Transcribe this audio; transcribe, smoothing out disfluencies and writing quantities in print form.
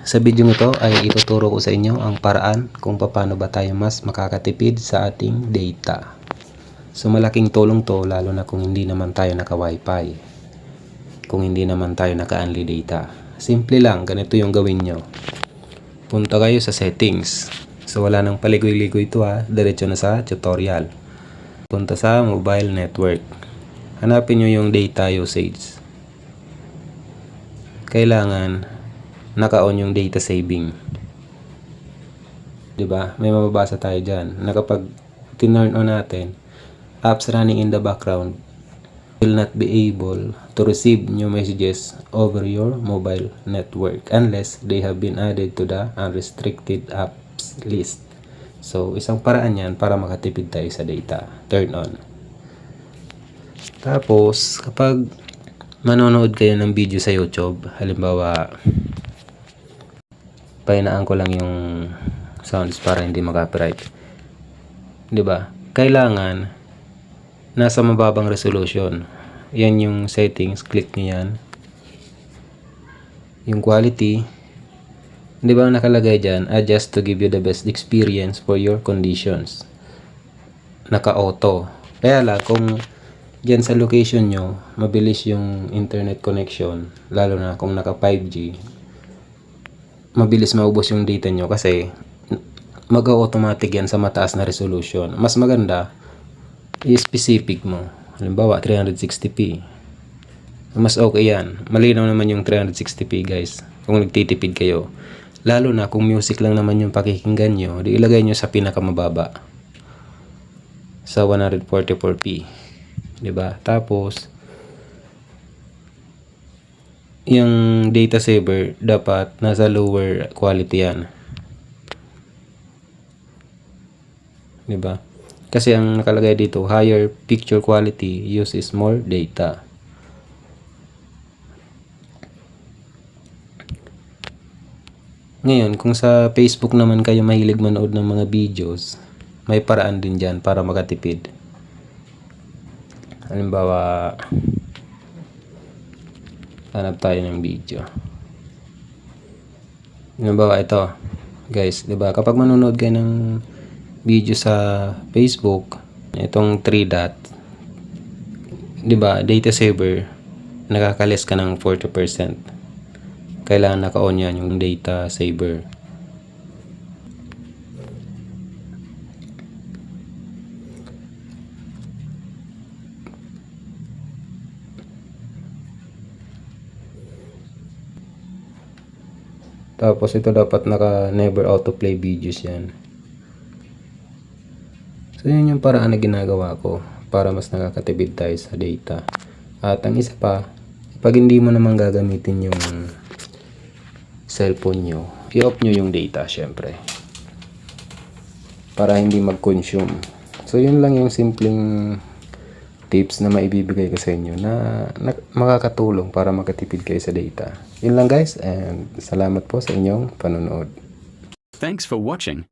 Sa video ito ay ituturo ko sa inyo ang paraan kung paano ba tayo mas makakatipid sa ating data. So malaking tulong to lalo na kung hindi naman tayo naka-wifi. Kung hindi naman tayo naka-unli data. Simple lang, ganito yung gawin nyo. Punta kayo sa settings. So wala nang paligoy-ligoy ito ha, diretso na sa tutorial. Punta sa mobile network. Hanapin nyo yung data usage. Kailangan naka-on yung data saving. 'Di ba? May mababasa tayo diyan na kapag tinurn on natin, apps running in the background will not be able to receive new messages over your mobile network unless they have been added to the unrestricted apps list. So, isang paraan yan para makatipid tayo sa data. Turn on. Tapos, kapag manonood kayo ng video sa YouTube, halimbawa, pahinaan ko lang yung sounds para hindi mag-copyright. 'Di ba? Kailangan nasa mababang resolution. Yan yung settings, click niyo yan. Yung quality, 'di ba nakalagay diyan, adjust to give you the best experience for your conditions. Naka-auto. Kaya lang kung diyan sa location nyo, mabilis yung internet connection, lalo na kung naka 5G, mabilis maubos yung data nyo kasi mag-automatic yan sa mataas na resolution. Mas maganda i-specific mo. Halimbawa 360p. Mas okay yan. Malinaw naman yung 360p guys kung nagtitipid kayo. Lalo na kung music lang naman yung pakikinggan nyo, di ilagay nyo sa pinakamababa sa 144p. Diba? Tapos yung data saver dapat nasa lower quality yan. 'Di ba? Kasi ang nakalagay dito, higher picture quality uses more data. Ngayon, kung sa Facebook naman kayo mahilig manood ng mga videos, may paraan din diyan para makatipid. Halimbawa, hanap tayo ng video. Halimbawa ito, guys, 'di ba? Kapag manonood kayo ng video sa Facebook, itong 3 dot, 'di ba? Data saver, nakakalis ka ng 40%. Kailangan naka-on yan yung data saver. Tapos ito dapat naka never autoplay videos yan. So yun yung paraan na ginagawa ko para mas nakakatipid tayo sa data. At ang isa pa, pag hindi mo naman gagamitin yung cellphone nyo, i-off nyo yung data syempre. Para hindi mag-consume. So yun lang yung simpleng tips na maibibigay ko sa inyo na makakatulong para makatipid kayo sa data. Yun lang guys, and salamat po sa inyong panonood. Thanks for watching.